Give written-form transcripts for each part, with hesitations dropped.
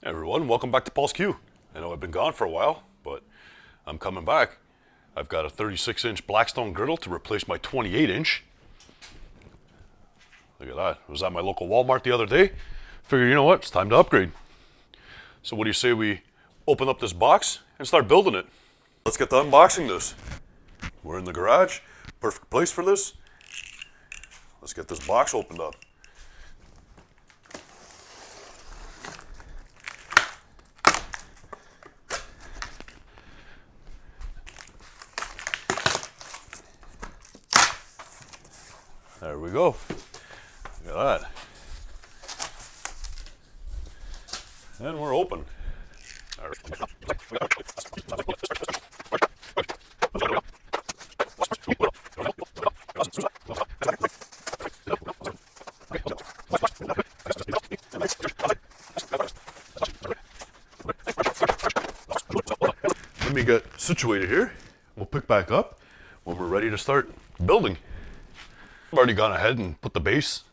Hey everyone, welcome back to Paul's Q. I know I've been gone for a while, but I'm coming back. I've got a 36-inch Blackstone Griddle to replace my 28-inch. Look at that. I was at my local Walmart the other day. Figured, you know what, it's time to upgrade. So what do you say we open up this box and start building it? Let's get to unboxing this. We're in the garage. Perfect place for this. Let's get this box opened up. There we go. Look at that. And we're open. Let me get situated here. We'll pick back up when we're ready to start building. I've already gone ahead and put the base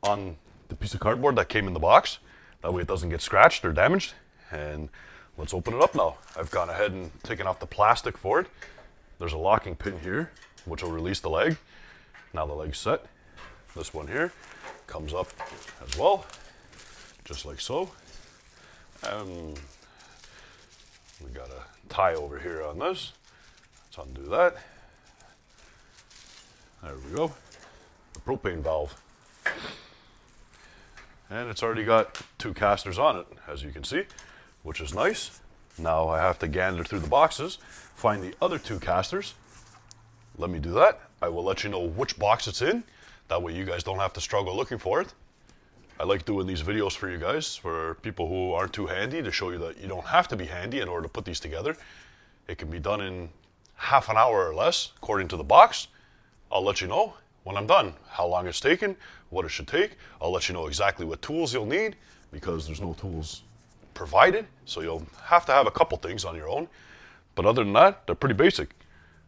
on the piece of cardboard that came in the box. That way it doesn't get scratched or damaged. And let's open it up now. I've gone ahead and taken off the plastic for it. There's a locking pin here, which will release the leg. Now the leg's set. This one here comes up as well, just like so. And we got a tie over here on this. Let's undo that. There we go. The propane valve. And it's already got two casters on it, as you can see, which is nice. Now I have to gander through the boxes, find the other two casters. Let me do that. I will let you know which box it's in. That way you guys don't have to struggle looking for it. I like doing these videos for you guys, for people who aren't too handy, to show you that you don't have to be handy in order to put these together. It can be done in half an hour or less, according to the box. I'll let you know when I'm done, how long it's taken, what it should take. I'll let you know exactly what tools you'll need, because there's no tools provided, so you'll have to have a couple things on your own. But other than that, they're pretty basic.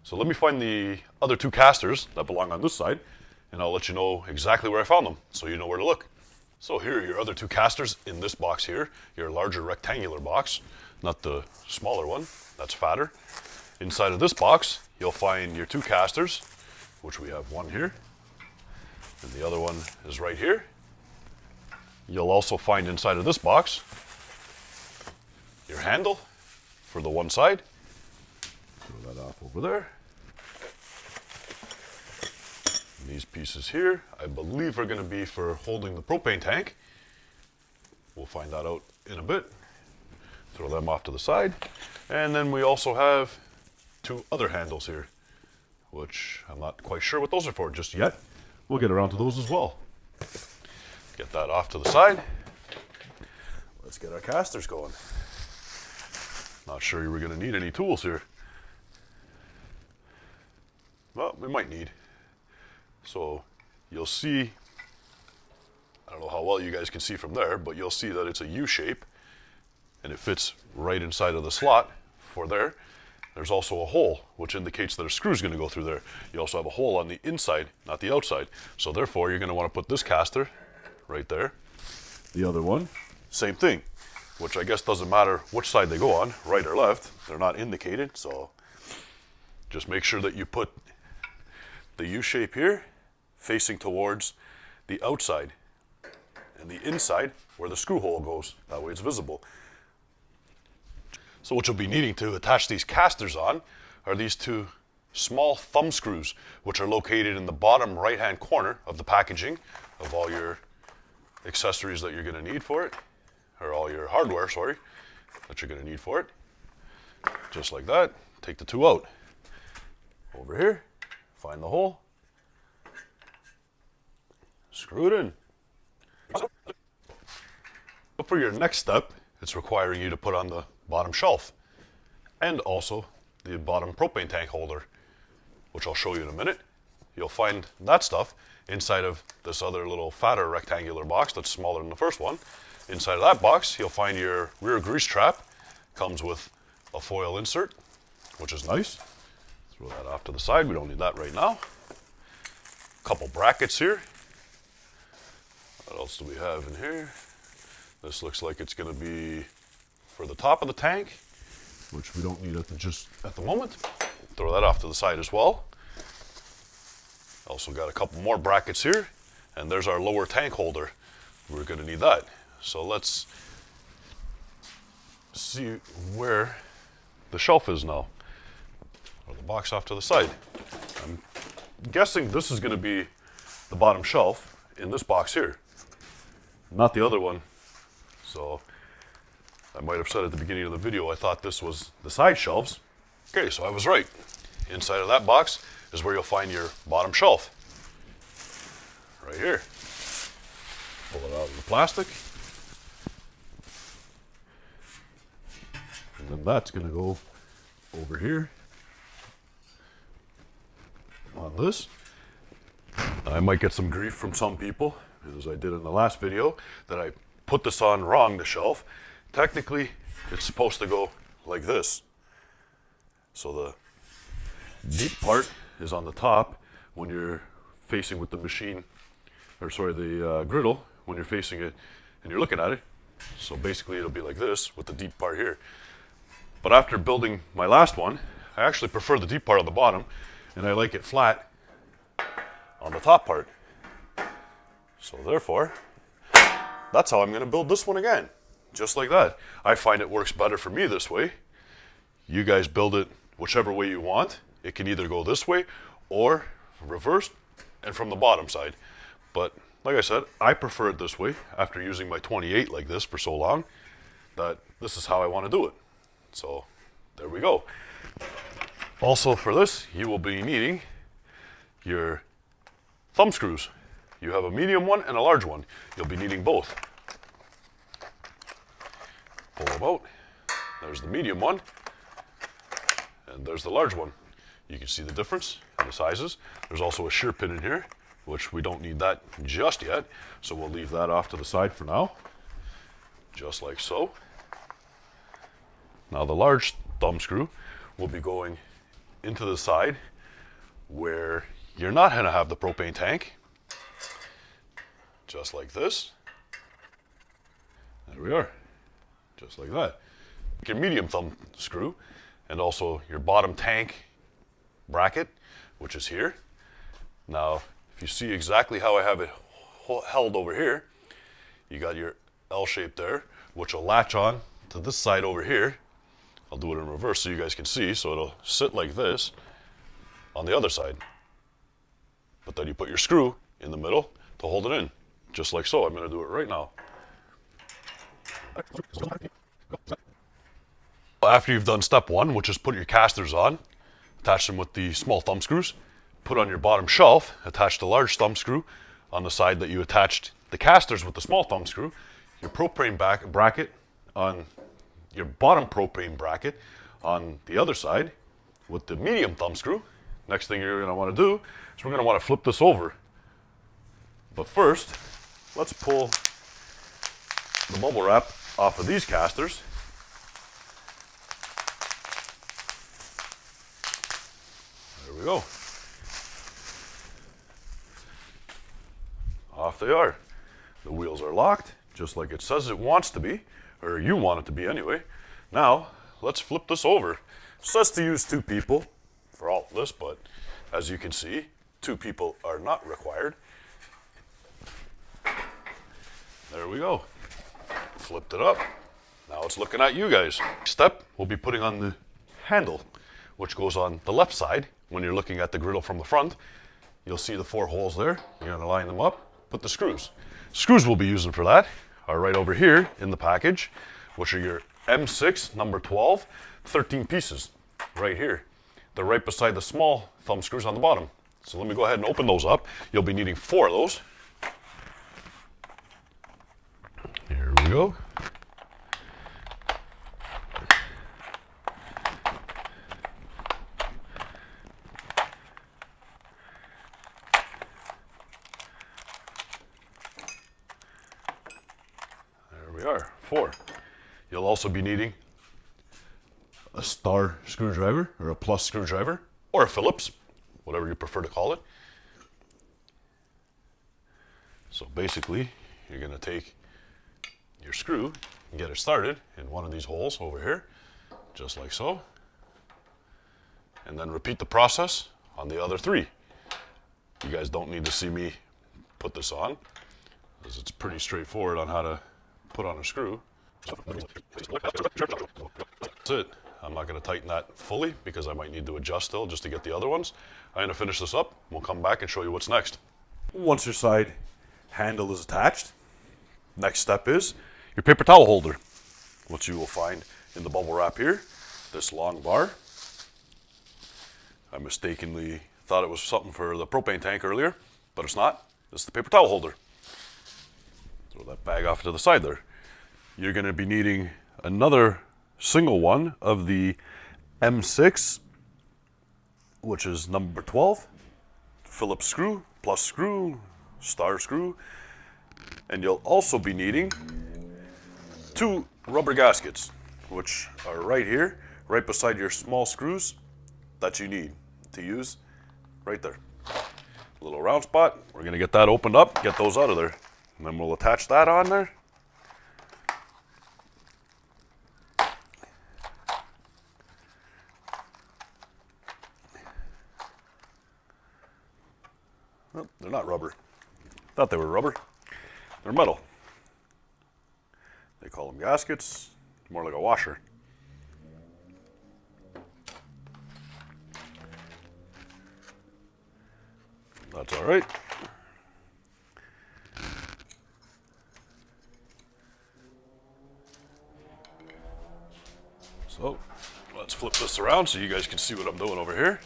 So let me find the other two casters that belong on this side, and I'll let you know exactly where I found them, so you know where to look. So here are your other two casters in this box here, your larger rectangular box, not the smaller one, that's fatter. Inside of this box, you'll find your two casters, which we have one here, and the other one is right here. You'll also find inside of this box your handle for the one side. Throw that off over there. And these pieces here, I believe, are going to be for holding the propane tank. We'll find that out in a bit. Throw them off to the side. And then we also have two other handles here, which I'm not quite sure what those are for just yet. We'll get around to those as well. Get that off to the side. Let's get our casters going. Not sure you were going to need any tools here. Well, we might need. So you'll see, I don't know how well you guys can see from there, but you'll see that it's a U shape and it fits right inside of the slot for there. There's also a hole, which indicates that a screw is going to go through there. You also have a hole on the inside, not the outside. So therefore, you're going to want to put this caster right there. The other one, same thing, which I guess doesn't matter which side they go on, right or left. They're not indicated, so just make sure that you put the U shape here facing towards the outside and the inside where the screw hole goes. That way it's visible. So what you'll be needing to attach these casters on are these two small thumb screws, which are located in the bottom right-hand corner of the packaging of all your accessories that you're going to need for it, or all your hardware, sorry, that you're going to need for it. Just like that. Take the two out. Over here, find the hole, screw it in. But for your next step, it's requiring you to put on the bottom shelf and also the bottom propane tank holder, which I'll show you in a minute. You'll find that stuff inside of this other little fatter rectangular box that's smaller than the first one. Inside of that box, you'll find your rear grease trap. Comes with a foil insert, which is nice. Throw that off to the side. We don't need that right now. A couple brackets here. What else do we have in here? This looks like it's going to be for the top of the tank, which we don't need just at the moment. Throw that off to the side as well. Also got a couple more brackets here, and there's our lower tank holder. We're going to need that. So let's see where the shelf is now, or the box off to the side. I'm guessing this is going to be the bottom shelf in this box here, not the other one. So I might have said at the beginning of the video I thought this was the side shelves. Okay, so I was right. Inside of that box is where you'll find your bottom shelf. Right here. Pull it out of the plastic. And then that's going to go over here on this. I might get some grief from some people, as I did in the last video, that I put this on wrong, the shelf. Technically, it's supposed to go like this. So the deep part is on the top when you're facing with the machine, or sorry, the griddle, when you're facing it and you're looking at it. So basically it'll be like this with the deep part here. But after building my last one, I actually prefer the deep part on the bottom, and I like it flat on the top part. So therefore, that's how I'm going to build this one again. Just like that. I find it works better for me this way. You guys build it whichever way you want. It can either go this way or reversed and from the bottom side. But like I said, I prefer it this way after using my 28 like this for so long, that this is how I want to do it. So there we go. Also for this, you will be needing your thumb screws. You have a medium one and a large one. You'll be needing both. Pull them out. There's the medium one, and there's the large one. You can see the difference in the sizes. There's also a shear pin in here, which we don't need that just yet, so we'll leave that off to the side for now, just like so. Now the large thumb screw will be going into the side where you're not going to have the propane tank, just like this. There we are, just like that. Your medium thumb screw, and also your bottom tank bracket, which is here. Now, if you see exactly how I have it held over here, you got your L shape there, which will latch on to this side over here. I'll do it in reverse so you guys can see. So it'll sit like this on the other side. But then you put your screw in the middle to hold it in, just like so. I'm going to do it right now. After you've done step one, which is put your casters on, attach them with the small thumb screws, put on your bottom shelf, attach the large thumb screw on the side that you attached the casters with the small thumb screw, your propane bracket on your bottom propane bracket on the other side with the medium thumb screw. Next thing you're going to want to do is we're going to want to flip this over. But first, let's pull the bubble wrap off of these casters. There we go. Off they are. The wheels are locked, just like it says it wants to be, or you want it to be anyway. Now, let's flip this over. It says to use 2 people for all of this, but as you can see, 2 people are not required. There we go. Flipped it up. Now it's looking at you guys. Next step, we'll be putting on the handle, which goes on the left side. When you're looking at the griddle from the front, you'll see the 4 holes there. You're going to line them up, put the screws. Screws we'll be using for that are right over here in the package, which are your M6 number 12, 13 pieces right here. They're right beside the small thumb screws on the bottom. So let me go ahead and open those up. You'll be needing 4 of those. Here we go. There we are, 4. You'll also be needing a star screwdriver or a plus screwdriver or a Phillips, whatever you prefer to call it. So basically, you're going to take your screw and get it started in one of these holes over here, just like so. And then repeat the process on the other 3. You guys don't need to see me put this on, because it's pretty straightforward on how to put on a screw. That's it. I'm not going to tighten that fully because I might need to adjust still just to get the other ones. I'm going to finish this up. We'll come back and show you what's next. Once your side handle is attached, next step is your paper towel holder, which you will find in the bubble wrap here, this long bar. I mistakenly thought it was something for the propane tank earlier, but it's not. This is the paper towel holder. Throw that bag off to the side there. You're going to be needing another single one of the M6, which is number 12, Phillips screw, plus screw, star screw, and you'll also be needing 2 rubber gaskets, which are right here, right beside your small screws that you need to use right there. A little round spot, we're going to get that opened up, get those out of there, and then we'll attach that on there. Well, they're not rubber. Thought they were rubber. They're metal. They call them gaskets, more like a washer. That's all right. So let's flip this around so you guys can see what I'm doing over here.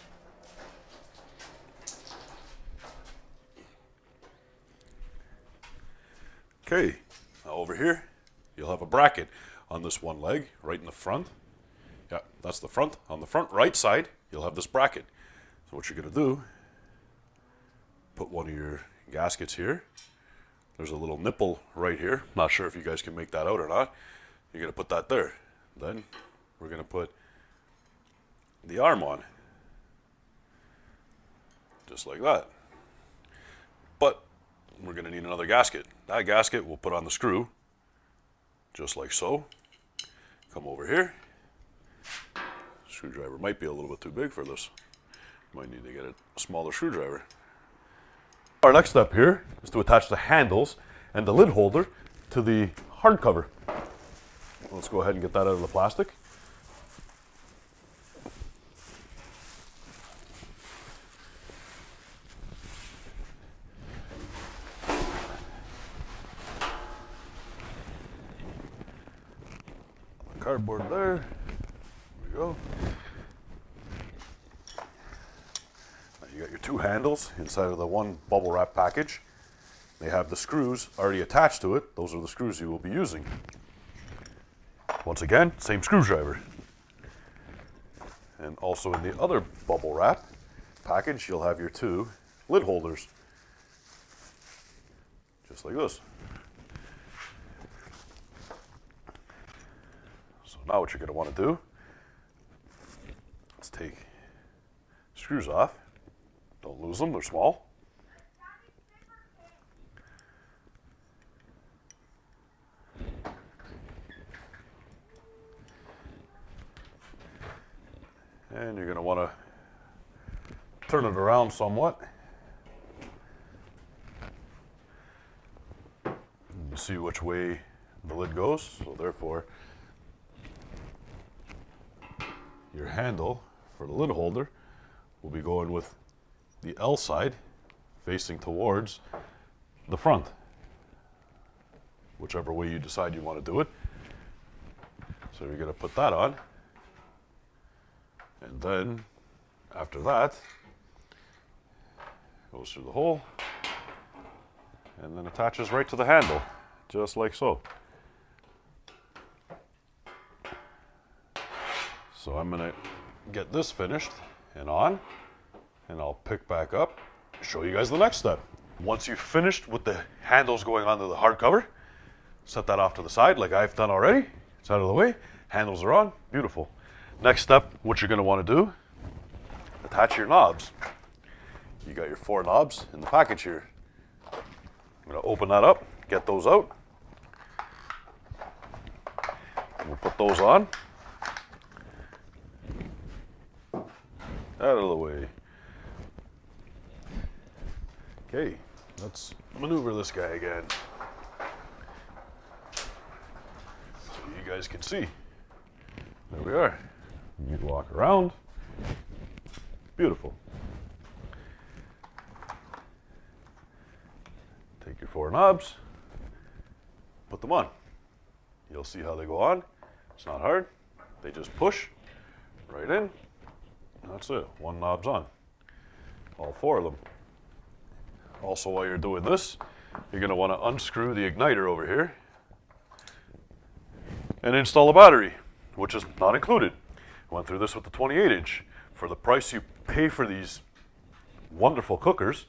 Okay, now over here, you'll have a bracket on this one leg, right in the front. Yeah, that's the front. On the front right side, you'll have this bracket. So what you're gonna do, put one of your gaskets here. There's a little nipple right here. Not sure if you guys can make that out or not. You're gonna put that there. Then we're gonna put the arm on, just like that. But we're going to need another gasket. That gasket we'll put on the screw, just like so. Come over here. Screwdriver might be a little bit too big for this. Might need to get a smaller screwdriver. Our next step here is to attach the handles and the lid holder to the hard cover. Let's go ahead and get that out of the plastic. Cardboard there. There we go. Now you got your 2 handles inside of the one bubble wrap package. They have the screws already attached to it. Those are the screws you will be using. Once again, same screwdriver. And also in the other bubble wrap package, you'll have your 2 lid holders. Just like this. Now what you're going to want to do is take screws off. Don't lose them, they're small. And you're going to want to turn it around somewhat. And you see which way the lid goes, so therefore your handle for the lid holder will be going with the L side facing towards the front, whichever way you decide you want to do it. So you're going to put that on, and then after that goes through the hole and then attaches right to the handle, just like so. So I'm going to get this finished and on, and I'll pick back up, show you guys the next step. Once you've finished with the handles going onto the hard cover, set that off to the side like I've done already. It's out of the way, handles are on, beautiful. Next step, what you're going to want to do, attach your knobs. You got your 4 knobs in the package here. I'm going to open that up, get those out. We'll put those on. Out of the way. Okay, let's maneuver this guy again. So you guys can see. There we are. You can walk around. Beautiful. Take your 4 knobs, put them on. You'll see how they go on. It's not hard. They just push right in. That's it. 1 knob's on. All 4 of them. Also, while you're doing this, you're going to want to unscrew the igniter over here and install a battery, which is not included. I went through this with the 28-inch. For the price you pay for these wonderful cookers,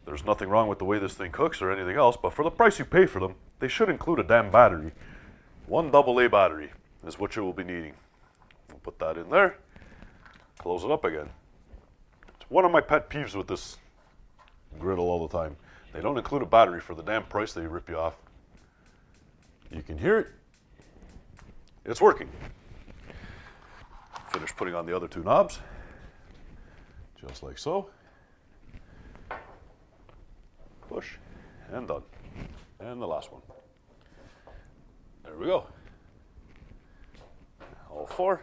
there's nothing wrong with the way this thing cooks or anything else, but for the price you pay for them, they should include a damn battery. 1 AA battery is what you will be needing. We'll put that in there, close it up again. It's one of my pet peeves with this griddle all the time. They don't include a battery for the damn price they rip you off. You can hear it. It's working. Finish putting on the other 2 knobs, just like so. Push, and done. And the last one. There we go. All 4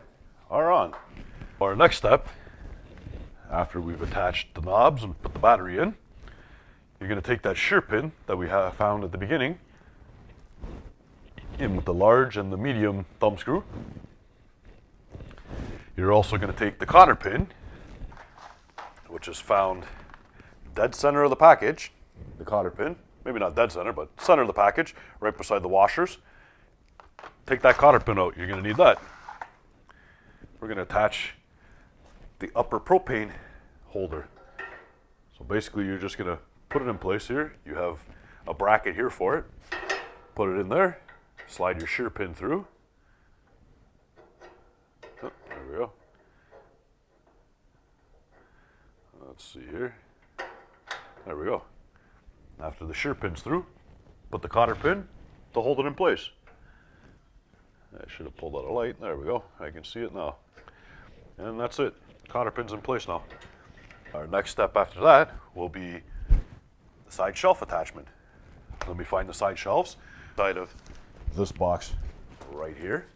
are on. Our next step, after we've attached the knobs and put the battery in, you're going to take that shear pin that we have found at the beginning in with the large and the medium thumb screw. You're also going to take the cotter pin, which is found dead center of the package, the cotter pin, maybe not dead center, but center of the package, right beside the washers. Take that cotter pin out, you're going to need that. We're going to attach the upper propane holder. So basically you're just going to put it in place here. You have a bracket here for it. Put it in there, slide your shear pin through. Oh, there we go. Let's see here. There we go. After the shear pin's through, put the cotter pin to hold it in place. I should have pulled out a light. There we go. I can see it now. And that's it. Cotter pin's in place now. Our next step after that will be the side shelf attachment. Let me find the side shelves. Side of this box right here.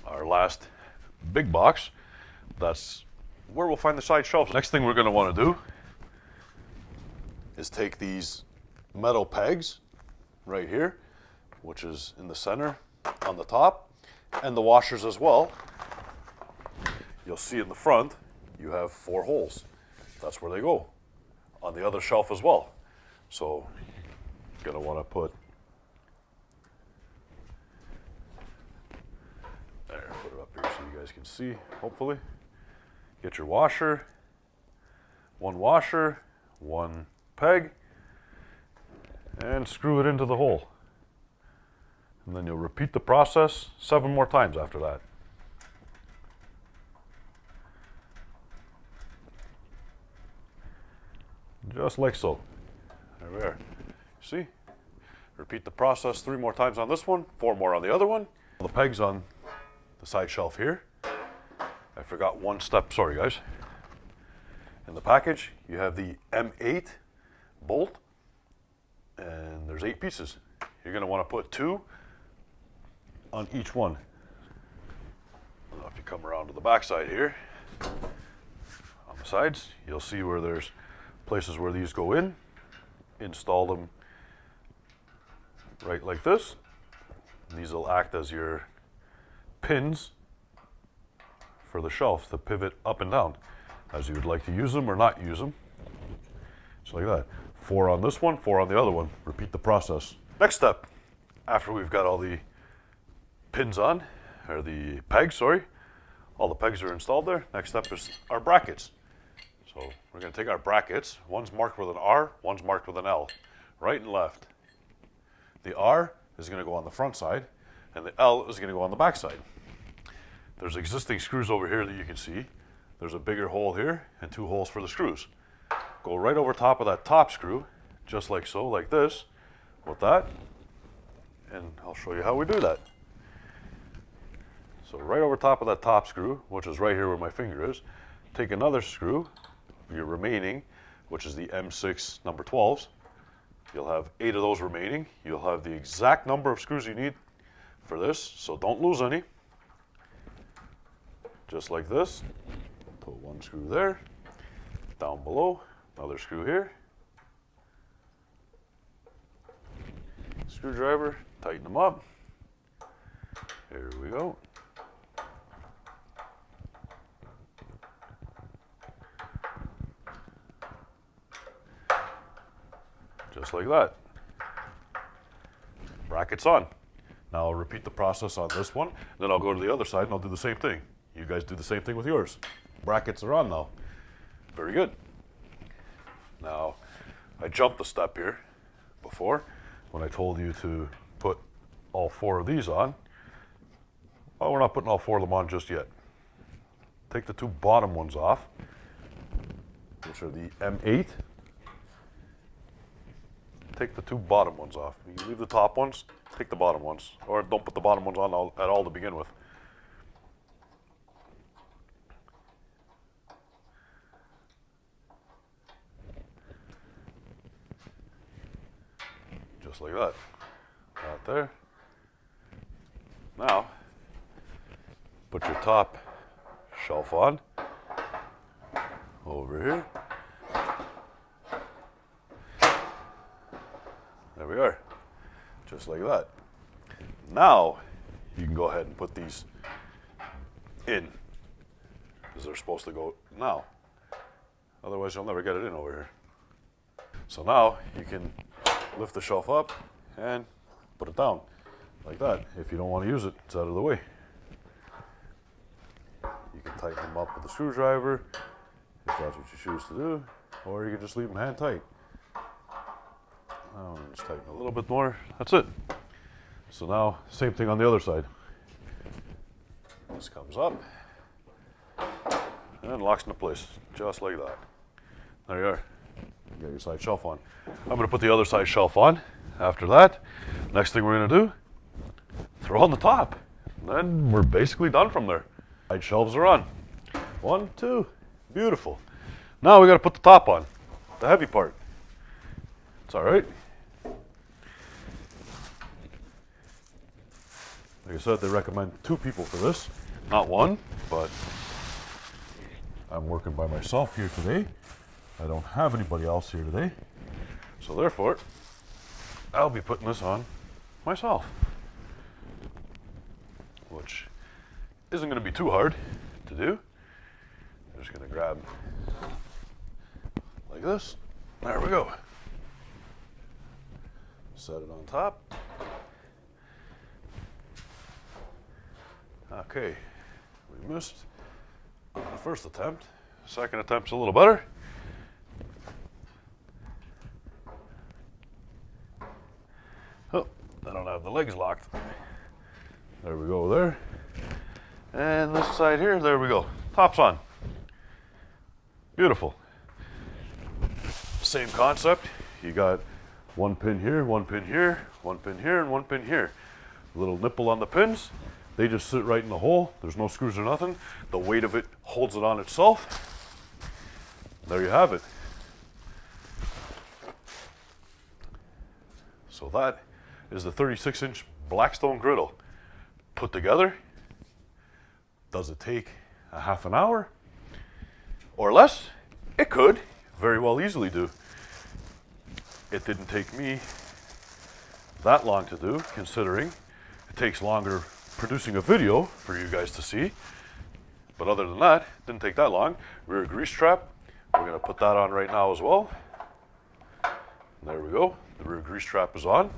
Our last big box. That's where we'll find the side shelves. Next thing we're going to want to do is take these metal pegs right here, which is in the center on the top, and the washers as well. You'll see in the front you have 4 holes. That's where they go. On the other shelf as well. So you're going to want to put there, put it up here so you guys can see, hopefully. Get your washer, 1 peg, and screw it into the hole. And then you'll repeat the process 7 more times after that. Just like so. There we are. See? Repeat the process 3 more times on this one, 4 more on the other one. The pegs on the side shelf here. I forgot one step, sorry guys. In the package, you have the M8 bolt, and there's 8 pieces. You're going to want to put 2 on each one. Now if you come around to the back side here, on the sides, you'll see where there's places where these go in. Install them right like this. These will act as your pins for the shelf to pivot up and down as you would like to use them or not use them. Just like that. 4 on this one, 4 on the other one. Repeat the process. Next step, after we've got all the pins on, or the pegs, sorry, all the pegs are installed there. Next step is our brackets. So we're going to take our brackets. One's marked with an R, one's marked with an L, right and left. The R is going to go on the front side, and the L is going to go on the back side. There's existing screws over here that you can see. There's a bigger hole here and 2 holes for the screws. Go right over top of that top screw, just like so, like this, with that, and I'll show you how we do that. So right over top of that top screw, which is right here where my finger is, take another screw, your remaining, which is the M6 number 12s. You'll have 8 of those remaining. You'll have the exact number of screws you need for this, so don't lose any. Just like this. Put one screw there, down below, another screw here. Screwdriver, tighten them up. Here we go. Just like that. Brackets on. Now I'll repeat the process on this one, then I'll go to the other side and I'll do the same thing. You guys do the same thing with yours. Brackets are on now. Very good. Now, I jumped a step here before when I told you to put all 4 of these on. Well, we're not putting all 4 of them on just yet. Take the 2 bottom ones off, which are the M8. Take the 2 bottom ones off. You can leave the top ones, take the bottom ones, or don't put the bottom ones on at all to begin with. Just like that. Out there. Now, put your top shelf on. Over here. There we are. Just like that. Now, you can go ahead and put these in, because they're supposed to go now. Otherwise, you'll never get it in over here. So now, you can lift the shelf up and put it down like that. If you don't want to use it, it's out of the way. You can tighten them up with a screwdriver if that's what you choose to do, or you can just leave them hand tight. Now just tighten a little bit more. That's it. So now, same thing on the other side. This comes up and locks into place, just like that. There you are. You got your side shelf on. I'm going to put the other side shelf on. After that, next thing we're going to do, throw on the top. And then we're basically done from there. Side shelves are on. 1, 2, beautiful. Now we got to put the top on, the heavy part. It's all right. Like I said, they recommend 2 people for this, not 1, but I'm working by myself here today. I don't have anybody else here today, so therefore, I'll be putting this on myself, which isn't going to be too hard to do. I'm just going to grab like this. There we go. Set it on top. Okay, we missed on the first attempt. Second attempt's a little better. Oh, I don't have the legs locked. There we go there. And this side here, there we go. Top's on. Beautiful. Same concept. You got 1 pin here, 1 pin here, 1 pin here, and 1 pin here. Little nipple on the pins. They just sit right in the hole. There's no screws or nothing. The weight of it holds it on itself. There you have it. So that is the 36-inch Blackstone Griddle. Put together. Does it take a half an hour or less? It could very well easily do. It didn't take me that long to do, considering it takes longer producing a video for you guys to see. But other than that, it didn't take that long. Rear grease trap, we're going to put that on right now as well. There we go. The rear grease trap is on.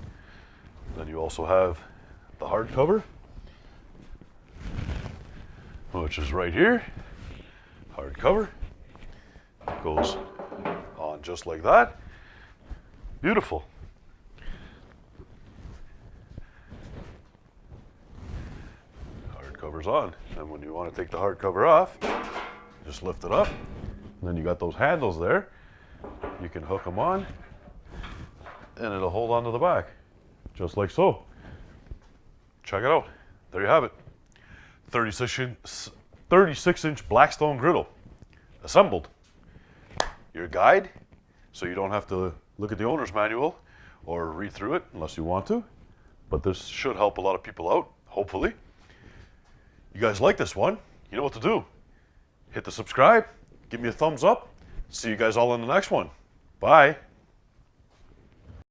Then you also have the hard cover, which is right here. Hard cover. Goes on just like that. Beautiful. Hard cover's on. And when you want to take the hard cover off, just lift it up. And then you got those handles there. You can hook them on and it'll hold on to the back, just like so. check it out. There you have it. 36-inch Blackstone Griddle. Assembled. Your guide, so you don't have to look at the owner's manual or read through it unless you want to. But this should help a lot of people out, hopefully. You guys like this one? You know what to do. Hit the subscribe, give me a thumbs up. See you guys all in the next one. Bye.